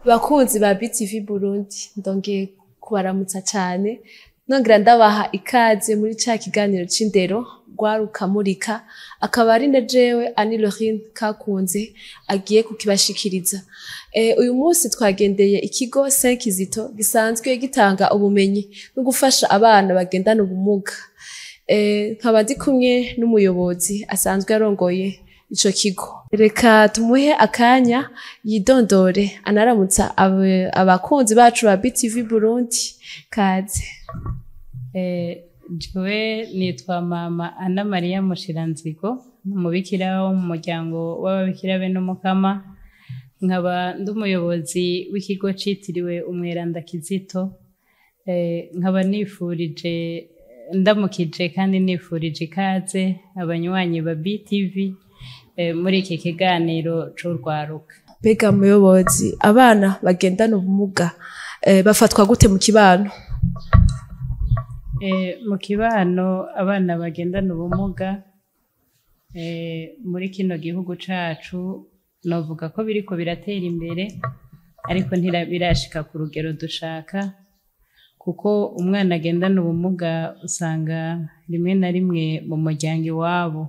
Bakunzi ba BTV Burundi ndongeye kubaramutsa cane nongera ndabaha ikaze muri ca kiganiro c'indero rwaruka murika akaba ari na jewe Annie Lorine Kakunze agiye kukibashikiriza. Uyu munsi twagendeye ikigo Saint Kizito gisanzwe gitanga ubumenyi no gufasha abana bagendana ubumuga. Nkaba ndi kumwe n'umuyobozi asanzwe arongoye ico kigo. Reka tumuhe akanya yidondore anaramutsa abakunzi bacu ba BTV Burundi kaze. Jewe nitwa Mama Anna Maria Mushiranzigo, umubikira wo mu muryango w'ababikira bene Umukama, nkaba ndi umuyobozi w'ikigo citiriwe Umweranda Kizito, nkaba nifurije ndamukije kandi nifurije ikaze abanywanyi ba BTV muri iki kiganiro c'urwaruka. Mbega muyobozi, abana bagendana ubumuga bafatwa gute mu kibano? Mu kibano abana bagendana ubumuga muri kino gihugu cacu novuga ko biriko biratera imbere ariko ntibirashika ku rugero dushaka, kuko umwana agendana ubumuga usanga rimwe na rimwe mu muryango iwabo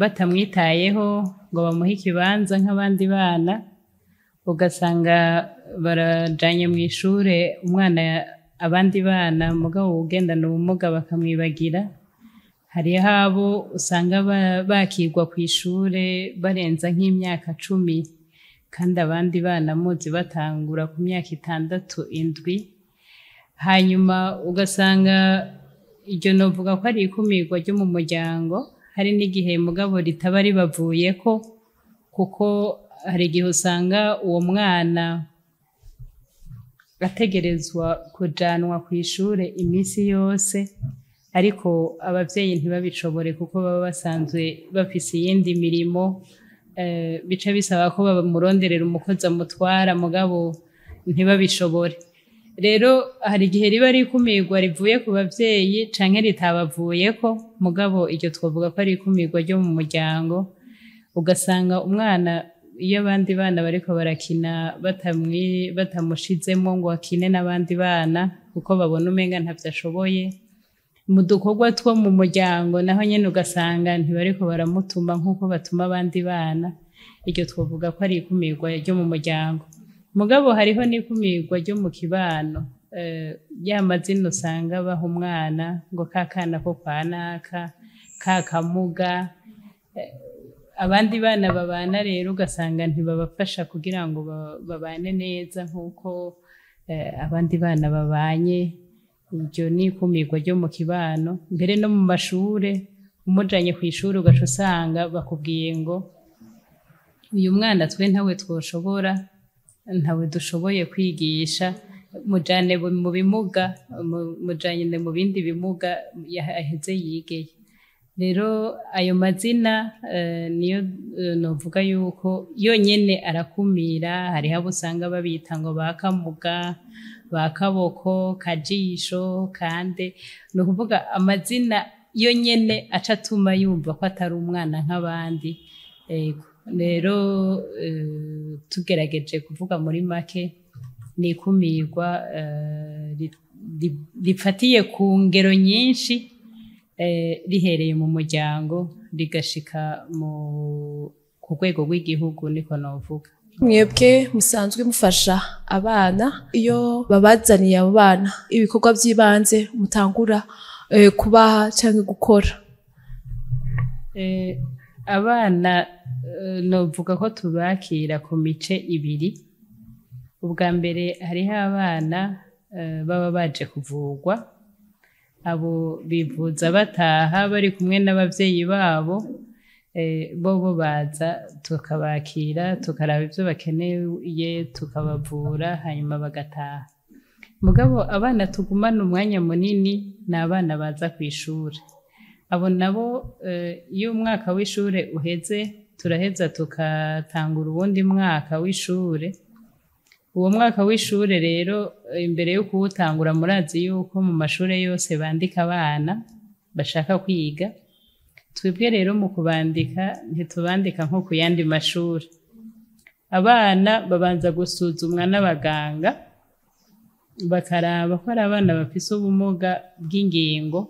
batamwitayeho ngo bamuhe ikibanza nk'abandi bana, ugasanga barajanye mw'ishure umwana abandi bana mugabo ugendana ubumuga bakamwibagira. Hariho abo usanga bakirwa kw'ishure barenza nk'imyaka 10 kandi abandi bana muzi batangura ku myaka 6, 7. Hanyuma ugasanga iryo novuga ko ari ikumirwa ryo mu muryango, hari n'igihe mugabo ritaba ribavuyeko, kuko hari igihe usanga uwo mwana ategerezwa kujanwa kw'ishure iminsi yose, ariko abavyeyi ntibabishobore kuko baba basanzwe bafise iyindi mirimo, bica bisaba ko bamuronderera umukozi amutwara mugabo ntibabishobore. Rero hari igihe riba rikumirwa rivuye ku bavyeyi canke ritabavuyeko, mugabo iryo twavuga ko ari ikumirwa ryo mu muryango. Ugasanga umwana iyo abandi bana bariko barakina batamushizemo ngo akine n'abandi bana kuko babona umenga ntavyo ashoboye, mu dukorwa two mu muryango naho nyene ugasanga ntibariko baramutuma nk'uko batuma abandi bana. Iryo twavuga ko ari ikumirwa ryo mu muryango. Mugabo hariho n'ikumirwa ryo mu kibano, ya mazina usanga baha umwana ngo kakana ko kwa naka, kakamuga. Abandi bana babana rero ugasanga ntibabafasha kugira ngo babane neza nk'uko abandi bana babanye. Iryo ni ikumirwa ryo mu kibano. Mbere no mu mashure umujanye kw'ishure ugaca usanga bakubwiye ngo uyu mwana twe ntawe twoshobora, ntawe dushoboye kwigisha, mujane mu bimuga, mujanye mu bindi bimuga yaheze yigeye. Rero ayo mazina niyo novuga yuko yonyene arakumira. Hariho abo usanga babita ngo bakamuga, bakaboko, kajisho, kande. Ni ukuvuga amazina yonyene aca atuma yumva ko atari umwana nk'abandi. Rero tugerageje kuvuga muri make ni ikumirwa rifatiye ku ngero nyinshi, rihereye mu muryango rigashika ku rwego rw'igihugu, niko novuga. Mwebwe musanzwe mufasha abana, iyo babazaniye abo bana ibikorwa by'ibanze mutangura kubaha canke gukora? Abana novuga ko tubakira ku mice ibiri. Ubwa mbere hariho abana baba baje kuvugwa, abo bivuza bataha bari kumwe n'abavyeyi babo, bobo baza tukabakira tukaraba ivyo bakeneye tukabavura hanyuma bagataha. Mugabo abana tugumana umwanya munini ni abana baza kw'ishure. Abo nabo iyo umwaka w'ishure uheze turaheza tukatangura uwundi mwaka w'ishure. Uwo mwaka w'ishure rero imbere yo kuwutangura murazi yuko mu mashure yose bandika abana bashaka kwiga. Twebwe rero mu kubandika ntitubandika nko ku yandi mashure. abana babanza gusuzumwa n'abaganga bakaraba ko ari abana bafise ubumuga bw'ingingo,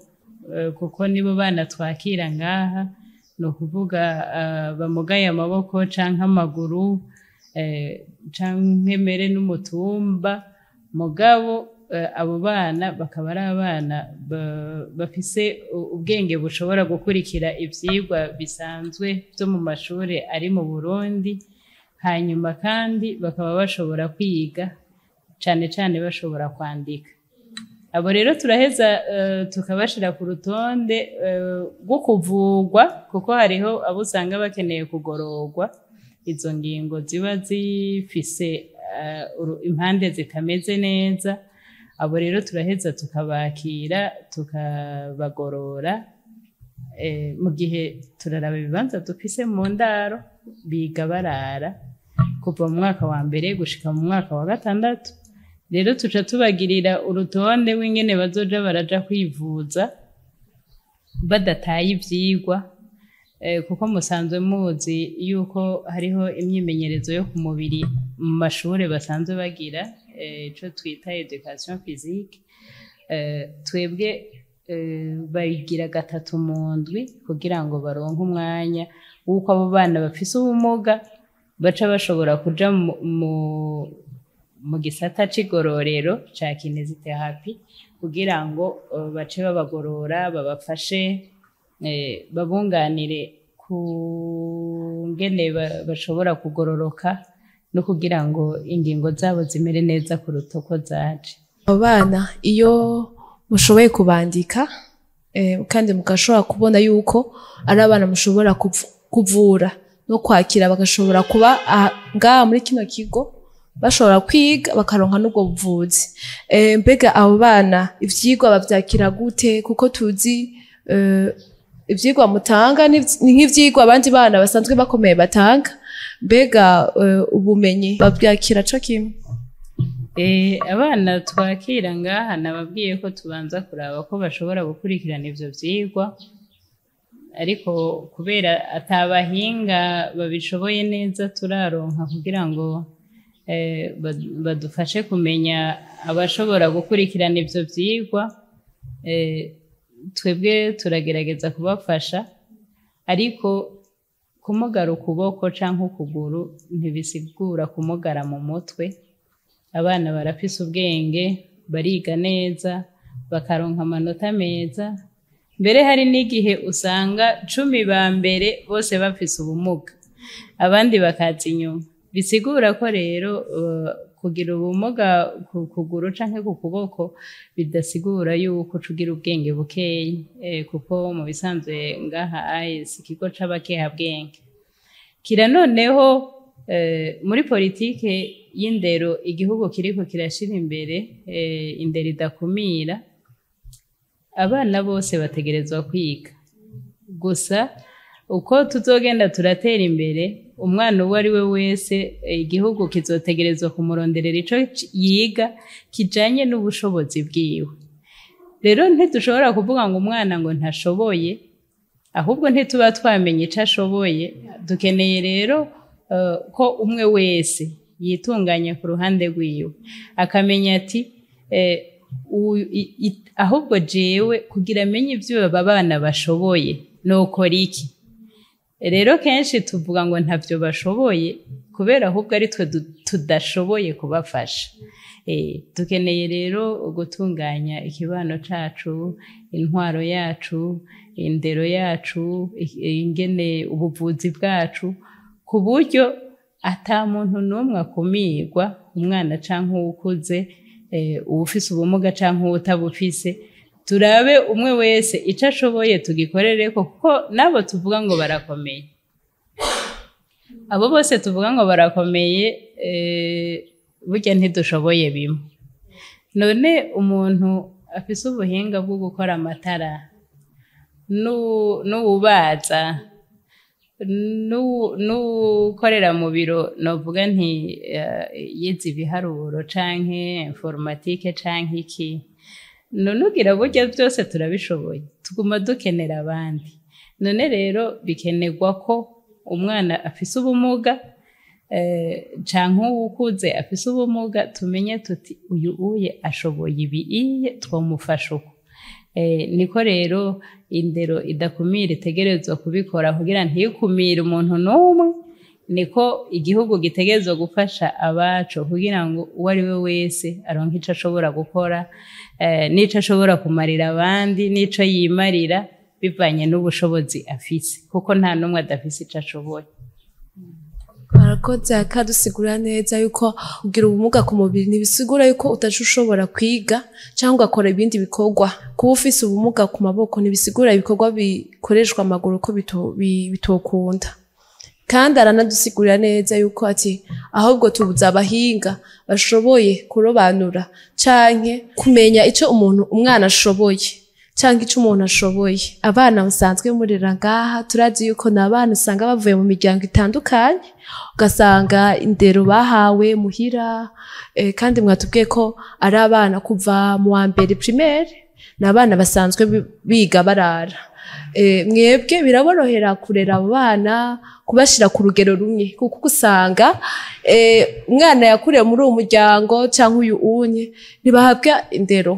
kuko nibo bana twakira ngaha, ni ukuvuga bamugaye amaboko canke amaguru canke mbere n'umutumba, mugabo abo bana bakaba ari abana bafise ubwenge bushobora gukurikira ivyigwa bisanzwe vyo mu mashuri ari mu Burundi, hanyuma kandi bakaba bashobora kwiga cane cane bashobora kwandika. Abo rero turaheza tukabashira ku rutonde rwo kuvugwa, kuko hariho abo usanga bakeneye kugororwa, izo ngingo ziba zifise impande zitameze neza. Abo rero turaheza tukabakira tukabagorora, mu gihe turaraba ibibanza dufise mu ndaro, biga barara kuva mu mwaka wa mbere gushika mu mwaka wa gatandatu. Rero tuca tubagirira urutonde w'ingene bazoja baraja kwivuza badataye ivyigwa, kuko musanzwe muzi yuko hariho imyimenyerezo yo ku mubiri mu mashure basanzwe bagira, ico twita education physique. Twebwe bayigira 3 mu ndwi kugira ngo baronke umwanya w'uko abo bana bafise ubumuga baca bashobora kuja mu gisata c'igororero ca kinesiotherapy, kugira ngo bace babagorora, babafashe, babunganire ku ngene bashobora kugororoka, no kugira ngo ingingo zabo zimere neza kuruta uko zaje. Abana iyo mushoboye kubandika kandi mugashobora kubona yuko ari abana mushobora kuvura no kwakira, bagashobora kuba ngaha muri kino kigo bashobora kwiga bakaronka n'ubwo buvuzi. Mbega abo bana ivyigwa bavyakira gute? Kuko tuzi ivyigwa mutanga ni nk'ivyigwa abandi bana basanzwe bakomeye batanga. Mbega ubumenyi bavyakira co kimwe? Abana twakira ngaha nababwiye ko tubanza kuraba ko bashobora gukurikirana ivyo vyigwa, ariko kubera atabahinga babishoboye neza turaronka kugira ngo badufashe kumenya abashobora gukurikirana ivyo vyigwa, twebwe turagerageza kubafasha, ariko kumugara ukuboko canke ukuguru ntibisigura kumugara mu mutwe. Abana barafise ubwenge, bariga neza, bakaronka amanota meza, mbere hari n'igihe usanga 10 ba mbere bose bafise ubumuga, abandi bakaza inyuma. Bisigura ko rero kugira ubumuga ku kuguru canke ku kuboko bidasigura yuko cugira ubwenge bukeyi, kuko mu bisanzwe ngaha AES ikigo c'abakeha bwenge. Kira noneho muri politike y'indero igihugu kiriko kirashira imbere indero idakumira, abana bose bategerezwa kwiga. Gusa uko tuzogenda turatera imbere, umwana uwo ari we wese igihugu kizotegerezwa kumuronderera ico yiga kijanye n'ubushobozi bwiwe. Rero ntidushobora kuvuga ngo umwana ngo ntashoboye, ahubwo ntituba twamenye ico ashoboye. Dukeneye rero ko umwe wese yitunganya ku ruhande rwiwe, akamenya ati ahubwo jewe kugira amenye ivyo aba bana bashoboye nokora iki. Rero kenshi tuvuga ngo ntavyo bashoboye kubera ahubwo ari twe tudashoboye kubafasha. Dukeneye rero gutunganya ikibano cacu, intwaro yacu, indero yacu, ingene ubuvuzi bwacu, ku buryo ata muntu n'umwe akumirwa, umwana canke uwukuze, uwufise ubumuga canke uwutabufise. Turabe umwe wese ico ashoboye tugikorereko, kuko nabo tuvuga ngo barakomeye, abo bose tuvuga ngo barakomeye, burya ntidushoboye bimwe. None umuntu afise ubuhinga bwo gukora amatara, n'uwubaza, n'ukorera mu biro, novuga nti yize ibiharuro canke informatique canke iki, none ugira burya byose turabishoboye, tuguma dukenera abandi. None rero bikenerwa ko umwana afise ubumuga canke uwukuze afise ubumuga tumenye tuti uyu uye ashoboye ibi iye twomufasha uko. Niko rero indero idakumira itegerezwa kubikora kugira ntikumire umuntu n'umwe, niko igihugu gitegerezwa gufasha abaco kugira ngo uwo ari we wese aronke ico ashobora gukora, n'ico ashobora kumarira abandi, n'ico yimarira bivanye n'ubushobozi afise, kuko nta n'umwe adafise ico ashoboye. Barakoze akadusigura neza yuko kugira ubumuga ku mubiri ntibisigura yuko utaje ushobora kwiga cyangwa ugakora ibindi bikorwa. Kuba ufise ubumuga ku maboko ntibisigura ibikorwa bikoreshwa amaguru ko bitokunda. Kandi aranadusigurira neza yuko ati ahubwo tubuza abahinga bashoboye kurobanura canke kumenya ico umwana ashoboye canke ico umuntu ashoboye. Abana basanzwe murera ngaha turazi yuko n'abana usanga bavuye mu miryango itandukanye, ugasanga indero bahawe muhira, kandi mwatubwiye ko ari abana kuva mu wa mbere primaire, n'abana basanzwe biga barara. Mwebwe biraborohera kurera abo bana, kubashira ku rugero rumwe, kuko usanga umwana yakuriye muri uwo muryango cyangwa uyu unye ntibahabwa indero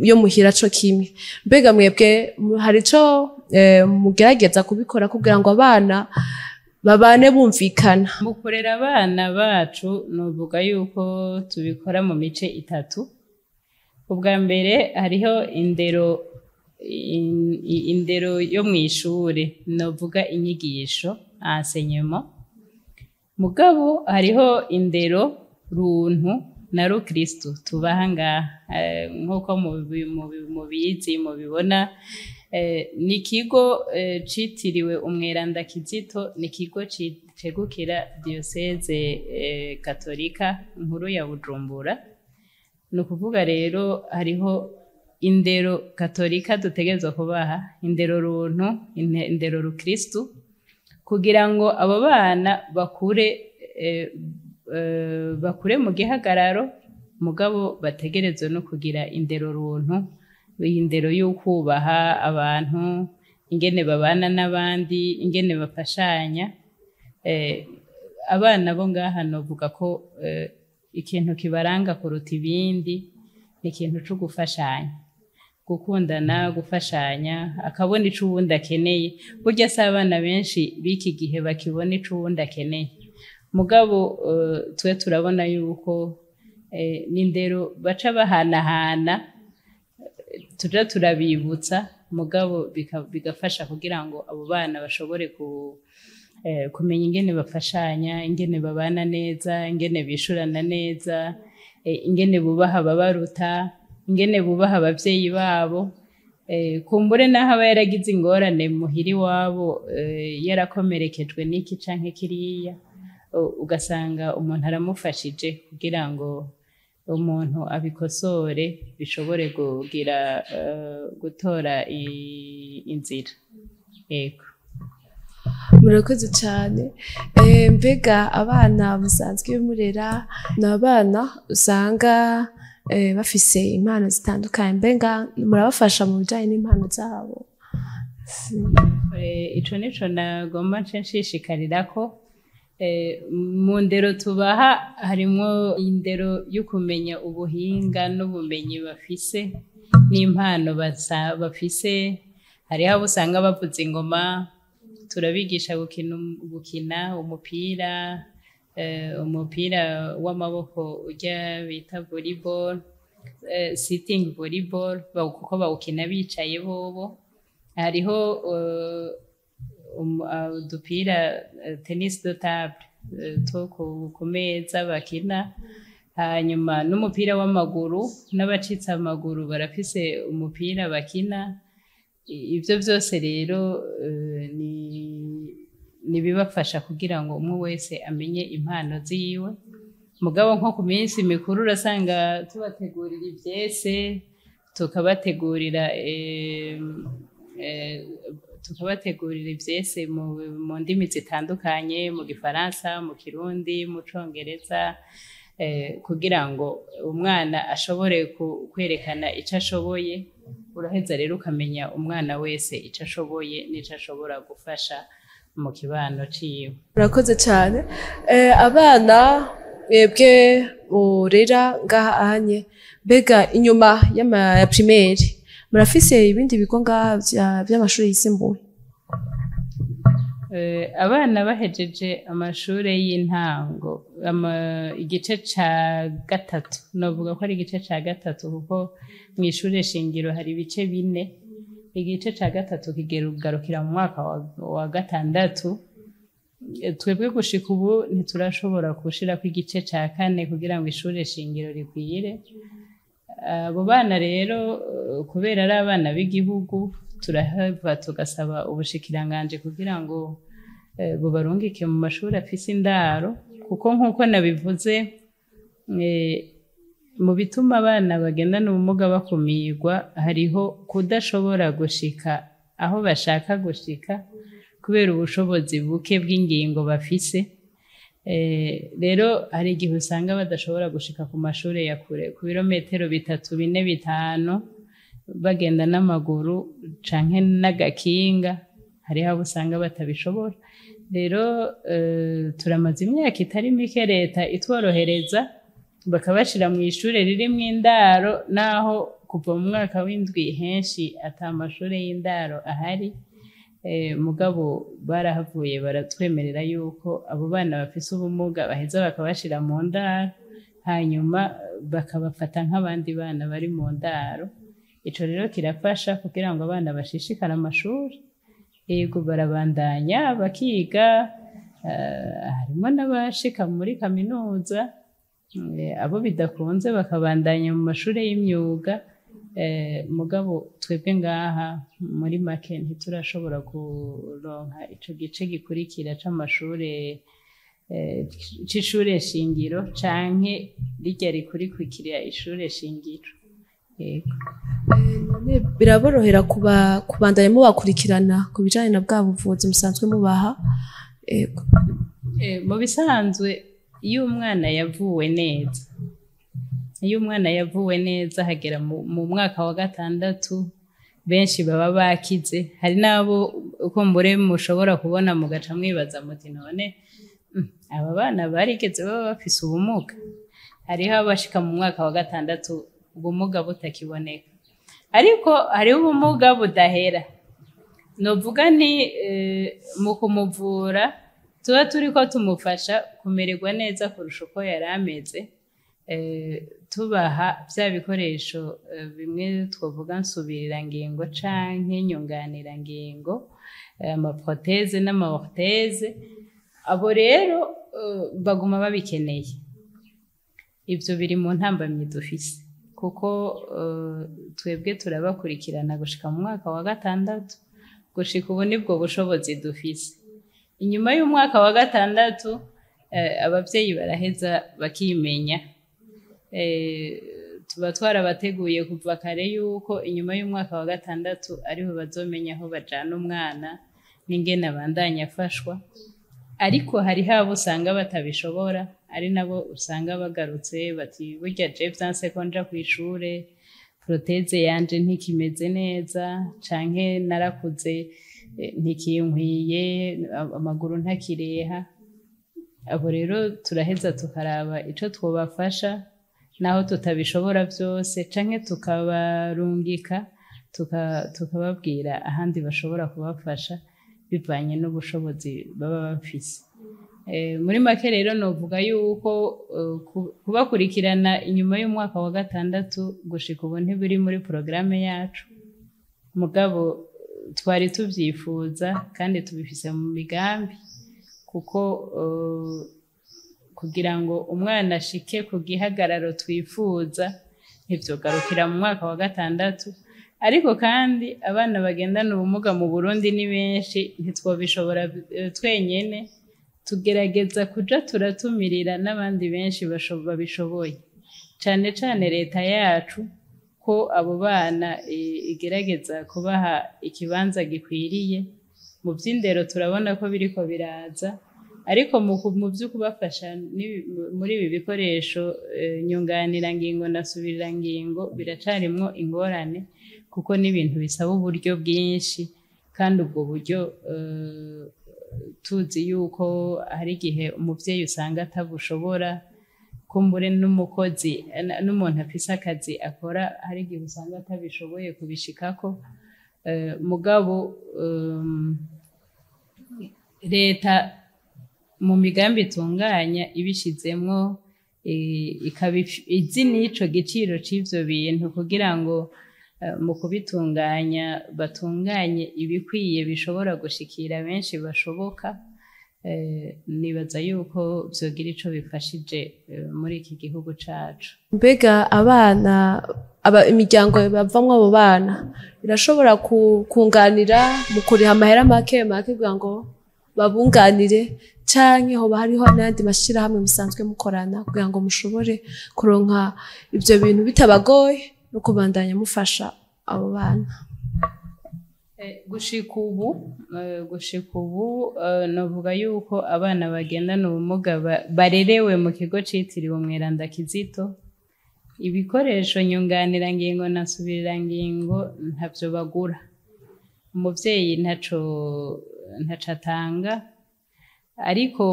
yo muhira co kimwe. Mbega mwebwe hari ico mugerageza kubikora kugira ngo abana babane bumvikana? Mu kurera abana bacu novuga yuko tubikora mu mice itatu. Ubwa mbere hariho indero yo mw'ishure, novuga inyigisho enseignement. Mugabo hariho indero runtu na rukristo tubaha ngaha, nk'uko mubizi mubibona. Ni ikigo citiriwe Umweranda Kizito, ni ikigo cegukira Diocese Katolika nkuru ya Bujumbura. Ni ukuvuga rero hariho indero Katolika dutegerezwa kubaha, indero runtu, indero rukristo, kugira ngo abo bana bakure mu gihagararo, mugabo bategerezwe no kugira indero runtu, indero y'ukubaha abantu, ingene babana n'abandi, ingene bafashanya. Abana bo ngaha novuga ko ikintu kibaranga kuruta ibindi ni ikintu co gufashanya, gukundana, gufashanya, akabona ico uwundi akeneye. Burya si abana benshi b'iki gihe bakibona ico uwundi akeneye, mugabo twe turabona yuko n'indero baca bahanahana, tuja turabibutsa, mugabo bigafasha kugira ngo abo bana bashobore kumenya ingene bafashanya, ingene babana neza, ingene bishurana neza, ingene bubaha ababaruta, ingene bubaha abavyeyi babo. Kumbure naho aba yaragize ingorane muhiri wabo, yarakomerekejwe n'iki canke kiriya, ugasanga umuntu aramufashije kugira ngo umuntu abikosore, bishobore gutora inzira. Yego. Murakoze cyane. Mbega abana musanzwe murera n'abana usanga bafise impano zitandukanye, mbega murabafasha mu bijanye n'impano zabo? Ico nico nagomba nshishikarira ko mu ndero tubaha harimwo indero yo kumenya ubuhinga n'ubumenyi bafise n'impano bafise. Hariho abo usanga bavuza ingoma, turabigisha gukina umupira w'amaboko urya bita volleyball, sitting volleyball, kuko bawukina bicaye bobo. Hariho udupira tennis de table two ku meza bakina. Hanyuma n'umupira w'amaguru, n'abacitse amaguru barafise umupira bakina. Ivyo vyose rero nibibafasha kugira ngo umwe wese amenye impano ziwe. Mugabo nko ku minsi mikuru urasanga tubategurira ivyese, tukabategurira ivyese mu ndimi zitandukanye, mu Gifaransa, mu Kirundi, mu Congereza, kugira ngo umwana ashobore kwerekana ico ashoboye. Uraheza rero ukamenya umwana wese ico ashoboye n'ico ashobora gufasha mu kibano ciwe. Murakoze cyane. Abana mwebwe murera ngaha anye, mbega inyuma ya primaire murafise ibindi bigo ngaha by'amashuri yisumbuye? Abana bahejeje amashure y'intango igice ca gatatu, novuga ko ari igice ca gatatu kuko mw'ishure shingiro hari ibice 4, igice ca gatatu kigarukira mu mwaka wa gatandatu. Twebwe gushika ubu ntiturashobora gushirako igice ca 4 kugira ngo ishure shingiro rikwire. Abo bana rero kubera ari abana b'igihugu turahava tugasaba ubushikiranganje kugira ngo bubarungike mu mashuri afise indaro, kuko nkuko nabivuze mu bituma abana bagendana ubumuga bakumirwa hariho kudashobora gushika aho bashaka gushika kubera ubushobozi buke bw'ingingo bafise. Rero hari igihe usanga badashobora gushika ku mashuri ya kure ku birometero 3, 4, 5 bagenda n'amaguru canke n'agakinga, hariho abo usanga batabishobora. Rero turamaze imyaka itari mike leta itworohereza bakabashira mu ishure ririmwo indaro, naho kuva mu mwaka w'indwi henshi ata mashure y'indaro ahari. Mugabo barahavuye baratwemerera yuko abo bana bafise ubumuga baheza bakabashira mu ndaro, hanyuma bakabafata nk'abandi bana bari mu ndaro. Ico rero kirafasha kugira ngo abana bashishikare amashuri. Yego barabandanya bakiga, harimo n'abashika muri kaminuza, abo bidakunze bakabandanya mu mashuri y'imyuga. Mugabo twebwe ngaha muri make ntiturashobora kuronka ico gice gikurikira c'amashure c'ishure shingiro canke rirya rikurikira ishure shingiro. Biraborohera kubandanya mubakurikirana ku bijanye na bwa buvuzi musanzwe mubaha? Mu bisanzwe iyo umwana yavuwe neza hagera mu mwaka wa gatandatu, benshi baba bakize. Hari nabo uko mbure mushobora kubona mugaca mwibaza muti none aba bana barigeze baba bafise ubumuga. Hariho abashika mu mwaka wa gatandatu ubumuga butakiboneka, ariko hariho ubumuga budahera. Novuga nti mu kumuvura tuba turiko tumufasha kumererwa neza kurusha uko yari ameze, tubaha vya bikoresho bimwe twovuga nsubirirangingo canke nyunganirangingo, amaproteze n'amaorteze. Abo rero baguma babikeneye. Ivyo biri mu ntambamyi dufise, kuko twebwe turabakurikirana gushika mu mwaka wa gatandatu. Gushika ubu nibwo bushobozi dufise. Inyuma y'umwaka wa gatandatu abavyeyi baraheza bakimenya. Tuba twarabateguye kuva kare yuko inyuma y'umwaka wa gatandatu ariho bazomenya aho bajana umwana n'ingene abandanya afashwa. Ariko hariho abo usanga batabishobora, ari nabo usanga bagarutse bati burya je vyanse ko nja kw'ishure, proteze yanje ntikimeze neza, canke narakuze ntikinkwiye, amaguru ntakireha. Abo rero turaheza tukaraba ico twobafasha, naho tutabishobora vyose, canke tukabarungika tukababwira ahandi bashobora kubafasha bivanye n'ubushobozi baba bafise. Muri make rero novuga yuko kubakurikirana inyuma y'umwaka wa gatandatu gushika ubu ntibiri muri porogaramu yacu, mugabo twari tuvyifuza kandi tubifise mu migambi, kuko kugira ngo umwana ashike ku gihagararo twifuza ntivyogarukira mu mwaka wa gatandatu. Ariko kandi abana bagendana ubumuga mu Burundi ni benshi, ntitwobishobora twenyene. Tugerageza kuja turatumirira n'abandi benshi babishoboye, cane cane leta yacu, ko abo bana igerageza kubaha ikibanza gikwiriye. Mu vy'indero turabona ko biriko biraza, ariko mu vyo kubafasha muri ibi bikoresho nyunganirangingo na subirirangingo biracarimwo ingorane, kuko n'ibintu bisaba uburyo bwinshi, kandi ubwo buryo tuzi yuko hari igihe umuvyeyi usanga atabushobora kumbure n'umukozi n'umuntu afise akazi akora hari igihe usanga atabishoboye kubishikako mugabo leta mu migambi itunganya ibishizemwo ikaba izi n'ico giciro c'ivyo bintu kugira ngo mu kubitunganya batunganye ibikwiye bishobora gushikira benshi bashoboka nibaza yuko vyogira ico bifashije muri iki gihugu cacu. Mbega abana imiryango bavamwo abo bana irashobora kunganira mu kuriha amahera make kugira ngo babunganire canke hoba hariho n'andi mashirahamwe musanzwe mukorana kugira ngo mushobore kuronka ivyo bintu bitabagoye no kubandanya mufasha abo bana? Gushika ubu novuga yuko abana bagendana ubumuga barerewe mu kigo citiriwe Umweranda Kizito, ibikoresho nyunganirangingo na nsubirirangingo ntavyo bagura, umuvyeyi ntaco atanga, ariko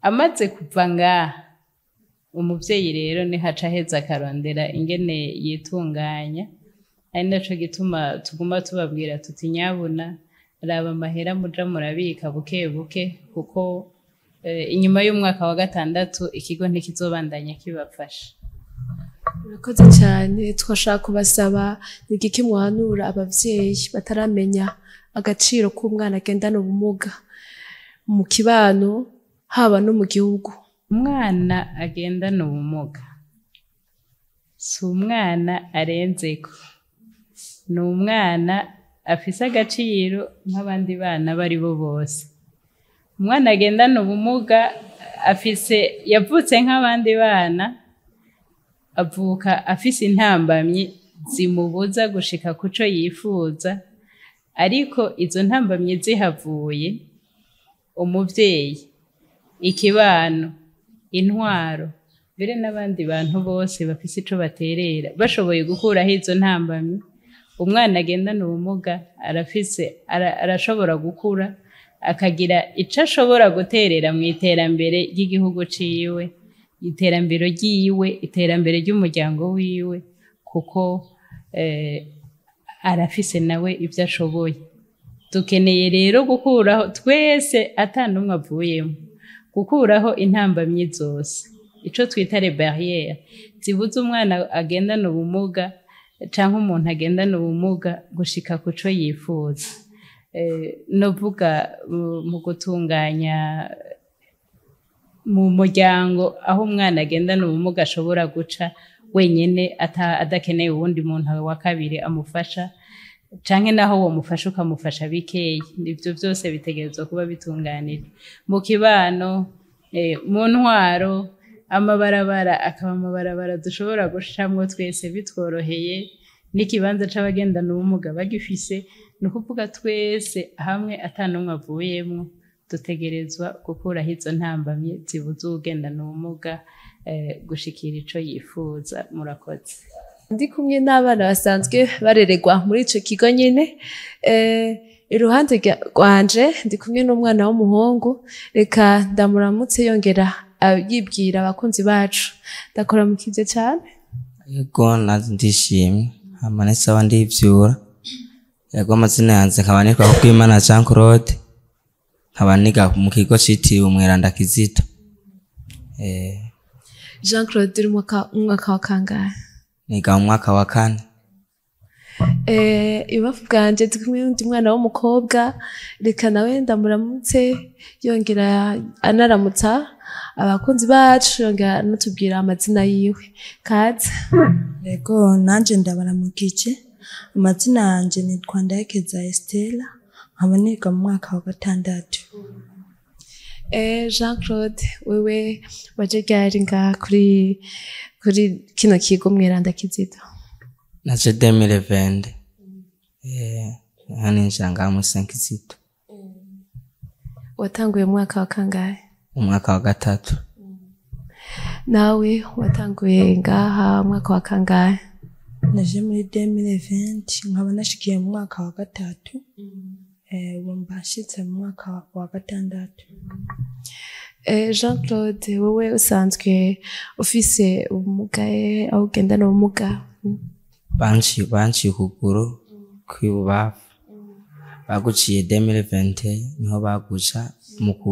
amaze kuva ngaha umuvyeyi rero ni haca heza akarondera ingene yitunganya, ari naco gituma tuguma tubabwira tuti nyabuna raba amahera muja murabika buke buke kuko inyuma y'umwaka wa 6 ikigo ntikizobandanya kibafasha. Murakoze cyane. Twashaka kubasaba n'igiki muhanura abavyeyi bataramenya agaciro k'umwana agendana ubumuga mu kibano haba no mu gihugu. Umwana agendana ubumuga si umwana arenzeko, ni umwana afise agaciro nk'abandi bana bari bo bose. Umwana agendana ubumuga yavutse nk'abandi bana, avuka afise intambamyi zimubuza gushika kuco yifuza, ariko izo ntambamyi zihavuye umuvyeyi, ikibano, intwaro, mbere n'abandi bantu bose bafise ico baterera bashoboye gukuraho izo ntambamyi, umwana agendana ubumuga arashobora gukura akagira ico ashobora guterera mu iterambere ry'igihugu ciwe, iterambere ryiwe, iterambere ry'umuryango wiwe, kuko arafise nawe ivyo ashoboye. Dukeneye rero gukuraho twese atanumwe avuyemo, gukuraho intambamyi zose, ico twita les barrières zibuza umwana agendana ubumuga canke umuntu agendana ubumuga gushika kuco yifuza. Novuga mu gutunganya mu muryango aho umwana agendana ubumuga ashobora guca wenyene adakeneye uwundi muntu wa kabiri amufasha, canke naho wo mufasha ukamufasha bikeyi. Ivyo vyose bitegerezwa kuba bitunganira mu kibano, mu ntwaro, amabarabara akaba amabarabara dushobora gucamwo twese bitworoheye, n'ikibanza c'abagendana ubumuga bagifise, ni ukuvuga twese hamwe atanumwe avuyemwo dutegerezwa gukuraho izo ntambamye zibuza ugendana ubumuga gushikira ico yifuza. Murakoze. Ndi kumwe n'abana basanzwe barererwa muri ico kigo nyene, iruhande rwanje ndi kumwe n'umwana w'umuhungu, reka ndamuramutse yongera yibwira abakunzi bacu. Ndakora mu kivyo cyane. Yego ndishimye, amanetse abandi ivyura. Yego amazina yanze nkaba nitwa Kubwimana Jean Claude, nkaba niga mu kigo citiriwe Umweranda Kizito. Jean Claude uri umwaka wa kangahe? Niga mu mwaka wa 4. Ibafu bwanje ndi kumwe n'undi mwana w'umukobwa, reka nawe ndamuramutse yongera anaramutsa abakunzi bacu, yongera anatubwira amazina yiwe. Kaze. Yego nanje ndabaramukije, amazina yanje nitwa Ndayekeza Estella, nkaba niga mu mwaka wa 6. Jean Claude, wewe waje ryari ngaha kuri kino kigo Umweranda Kizito? Naje 2020. Hani njanga mu Kizito. Watanguye mu mwaka wa kangahe? Mu mwaka wa 3. Nawe watanguye ngaha mu mwaka wa kangahe? Naje muri 2020, nkaba nashikiye mu mwaka wa 3. ubu mbashitse mu mwaka wa gatandatu. Jean Claude, wowe usanzwe ufise ubumuga aho ugendana ubumuga? Banciye ukuguru kw'ibubafu baguciye 2020 niho baguca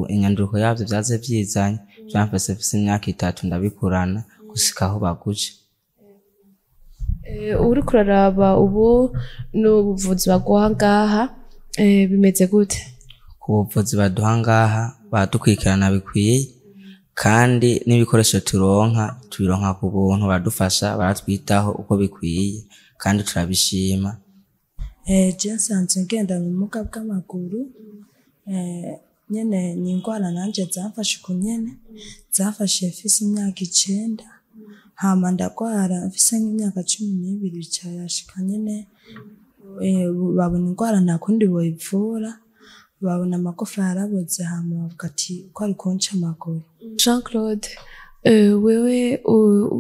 inyanduruko yavyo vyaze vyizanye vyamfise imyaka 3 ndabikurana gushika aho baguca. Uri kuraraba ubu n'ubuvuzi baguha ngaha bimeze gute? Ku buvuzi baduha ngaha badukurikirana bikwiye kandi n'ibikoresho tubironka ku buntu, badufasha baratwitaho uko bikwiye kandi turabishima. Je nsanzwe ngenda mu bumuga bw'amaguru, nyene ni ingwara nanje zamfashe kunyene, zafashe mfise imyaka 9, hama ndagwara mfise nk'imyaka 12 cyashika nyene babona ingwara nta kundi boyivura, babona amagufa yaraboze hama bavuga ati ko ari konca amaguru. Jean Claude, wewe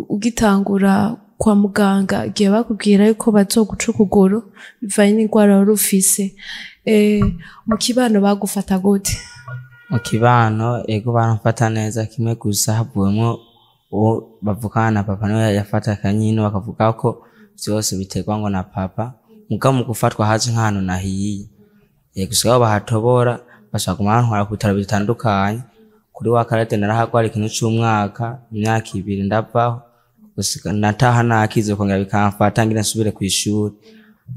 ugitangura kwa muganga igihe bakubwira yuko bazoguca ukuguru bivanye n'ingwara wari ufise, mu kibano bagufata gute? Mu kibano ego baramfata neza, kimwe gusa havuwemwo uwo bavukana na papa niwe yafata akanyino bakavuga ko vyose biterwa ngo na papa, muga mu gufatwa haje nk'ahantu nahiye gushika aho bahatobora bashaka kumantwara ku bitaro bitandukanye. Kuri wa karate narahagwara ikintu c'umwaka, imyaka 2 ndavaho gushika nataha nakize kongera bikamfata ngira nsubire kw'ishuri.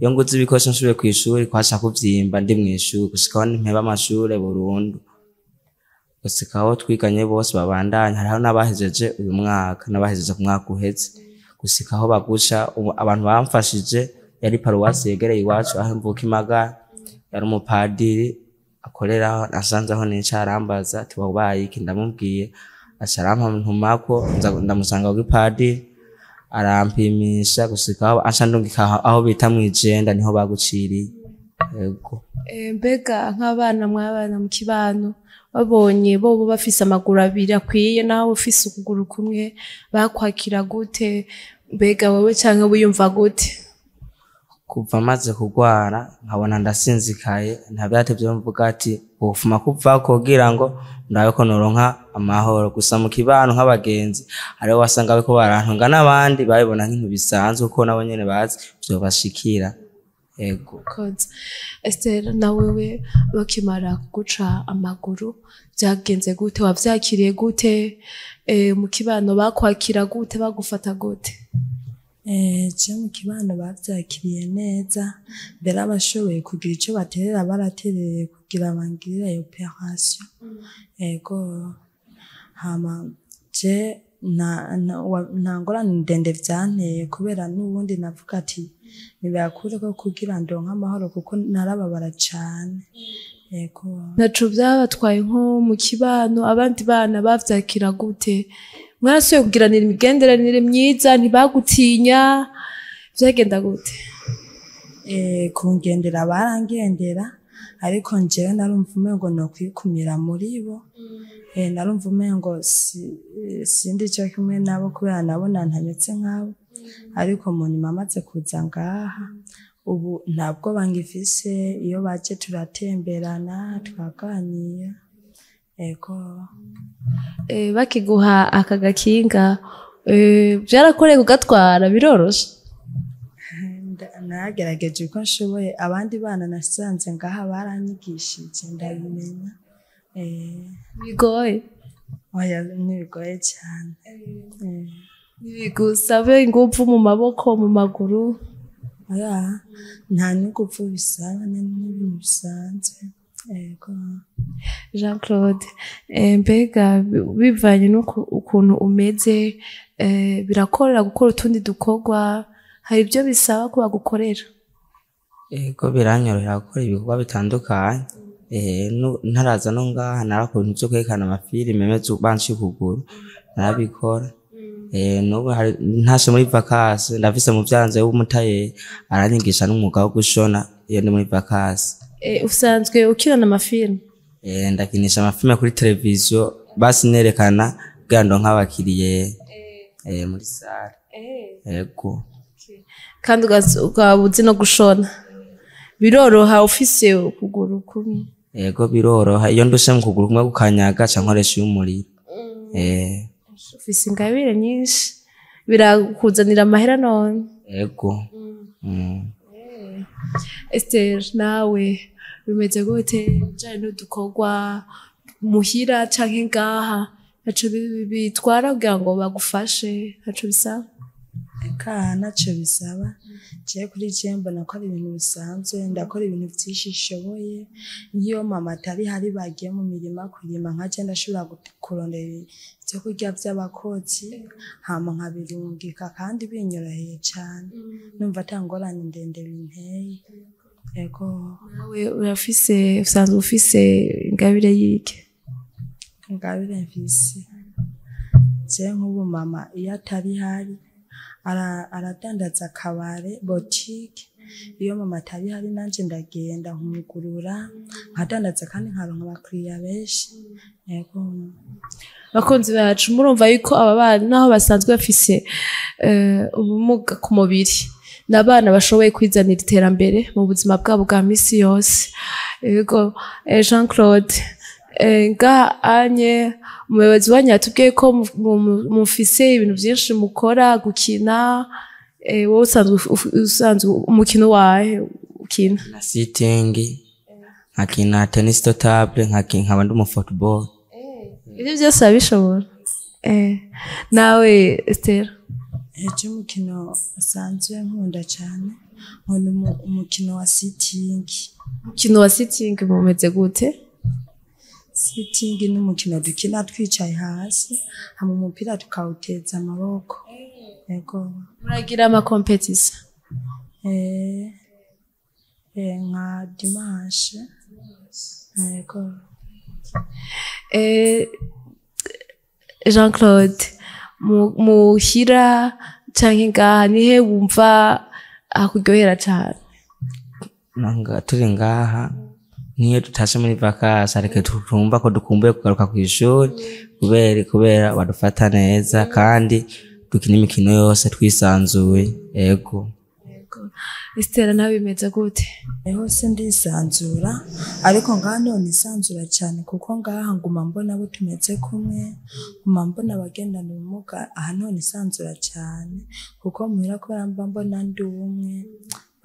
Iyo nguze ibikoresho nsubire kw'ishuri kwasha kuvyimba ndi mw'ishuri gushika aho mpeba amashure burundu. Gushika aho twiganye bose babandanya, hariho n'abahejeje uyu mwaka n'abahejeje ku mwaka uheze. Gushika aho baguca abantu bamfashije yari paruwasi yegereye iwacu aho mvuka Imagara, yari umupadiri akoreraho, asanze aho nicarambaza ati wabaye iki, ndamubwiye acarampa ntumako ndamusanga ku padiri arampimisha gushika aho acandungika aho bita mwijenda niho baguciriye. Yego. Mbega nk'abana mwabana mu kibano babonye bobo bafise amaguru 2 akwiye nawe ufise ukuguru kumwe bakwakira gute? Mbega wewe canke wiyumva gute? Kuva maze kugwara nkabona ndasinzikaye, ntabyate byo mvuga ati ufuma kuva kugira ngo ndabe ko noronka amahoro. Gusa mu kibano nk'abagenzi ariho wasanga biko barantunga n'abandi babibona nk'intu bisanzwe uko nabo nyene bazi byo bashikira. Ego. Esther, na wewe bakimara kuguca amaguru byagenze gute? Wavyakiriye gute? Mu kibano bakwakira gute, bagufata gute? Je mu kibano bavyakiriye neza, mbere abashoboye kugira ico baterera baratereye kugira bangirira iyo operation. Ego. Hama je nta ngorane ndende vyanteye kubera n'ubundi navuga ati nibakure ko kugira ndonka amahoro kuko narababara cane. Ego. Naco byabatwaye nko mu kibano abandi bana bavyakira gute? Mwarasuye kugiranira imigenderanire myiza, ntibagutinya, vyagenda gute? Kungendera barangendera ariko njewe narumva umengo no kwikumira muri bo. Narumva umengo sindi cyo kimwe nabo kubera nabona ntametse nkabo, ariko mu nyuma maze kuza ngaha ubu ntabwo bangifise, iyo baje turatemberana twaganira. Ego. Bakiguha aka gakinga byarakoreye kugatwara biroroshe? Nagerageje uko nshoboye, abandi bana nasanze ngaha baranyigishije ndabimenya. Bigoye? Oya, ntibigoye cyane. Ntibigusabe ingufu mu maboko, mu maguru? Oya, nta n'ingufu bisaba, n'ibintu bisanzwe. Ego. Jean Claude, mbega bivanye n'ukuntu umeze birakorera gukora utundi dukorwa, hari ibyo bisaba ko bagukorera? Ego biranyorohera gukora ibikorwa bitandukanye. Ntaraza no ngaha narakora ibyo kwerekana amafilime meze banci ukuguru narabikora. N'ubu ntashe muri vacances ndafise mu byanze w'umutaye aranyigisha n'umwuga wo gushona iyo ndi muri vacances. Usanzwe ukirana amafilime? Ndakinisha amafilime kuri televiziyo basi nerekana bwando nk'abakiriye muri sale. Ego. Kandi ugabuzi no gushona? biroroha ufise ukuguru kumwe yego biroroha iyo ndushe mu kuguru kumwe gukanyaga canke nkoresha y'umuriro ufise ingabire nyinshi birakuzanira amahera none yego Esther nawe bimeze gute bijanye n'udukorwa muhira canke ngaha naco bitwara kugira ngo bagufashe naco bisaba eka naco bisaba je kuri je mbona ko ari ibintu bisanzwe ndakora ibintu vyinshi ishoboye nk'iyo mama atari hari bagiye mu mirima kurima nkaje ndashobora kurondera ivyo kurya vy'abakozi hama nkabirungika kandi binyoroheye cane numva atangorane ndende binteye ego nawe usanzwe ufise ingabire yike ingabire mfise je nk'ubu mama iyo atari hari aradandaza akabare boutique iyo mama atari hari nanje ndagenda nkumugurura nkadandaza kandi nkaronka abakiriya benshi yego bakunzi bacu murumva yuko aba bana naho basanzwe bafise ubumuga ku mubiri n'abana bashoboye kwizanira iterambere mu buzima bwabo bwa misi yose yego Jean Claude anye umuyobozi wanyu yatubwiye ko mufise ibintu vyinshi mukora gukina wowe usanzwe umukino wahe ukina na sitting nkakina tennis table nkaba ndi mu football ivyo vyose abishobora nawe Esther ejo umukino usanzwe nkunda cane nkunda umukino wa sitting mumeze gute sitting ni umukino dukina twicaye hasi hama umupira tukawuteza amaboko yego muragira ama competition nka dimanche yego Jean Claude muhira canke ngaha nihe wumva akuryohera cane nanga turi ngaha niyo tutashe muri vacances ariko turumva ko dukumbuye kugaruka ku ishuri kubera badufata neza kandi dukina imikino yose twisanzuye yego Esther nawe bimeze gute hose ndisanzura ariko ngaha none isanzura cyane kuko ngaha nguma mbona abo tumeze kumwe nguma mbona abagendana ubumuga aha none isanzura cyane kuko muhira ko ramba mbona ndi umwe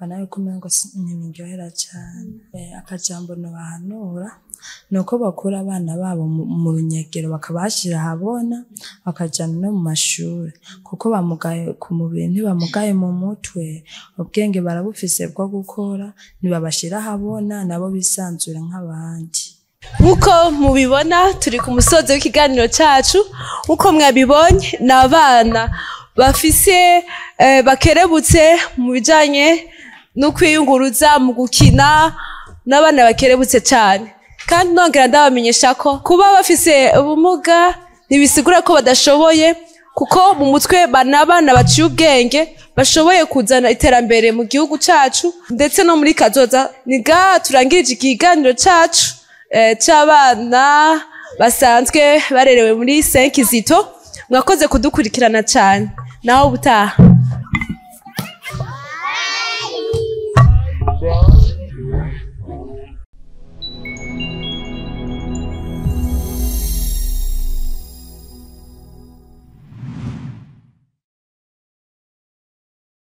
banawe kumengo ntibindyohera cyane akajambo no bahanura nuko bakura abana babo mu runyegero bakabashira habona bakajana no mu mashuri kuko bamugaye ku mubiri ntibamugaye mu mutwe ubwenge barabufise bwo gukora nibabashira habona nabo bisanzura nk'abandi nkuko mubibona turi ku musozo w'ikiganiro cacu uko mwabibonye n'abana bafise bakerebutse mu bijanye no kwiyunguruza mu gukina n'abana bakerebutse cyane kandi nongera ndabamenyesha ko kuba bafise ubumuga ntibisigura ko badashoboye kuko mu mutwe banabana baciye ubwenge bashoboye kuzana iterambere mu gihugu cacu ndetse no muri kazoza niga turangirije ikiganiro cacu c'abana basanzwe barerewe muri 5 Zito mwakoze kudukurikirana cyane naho butaha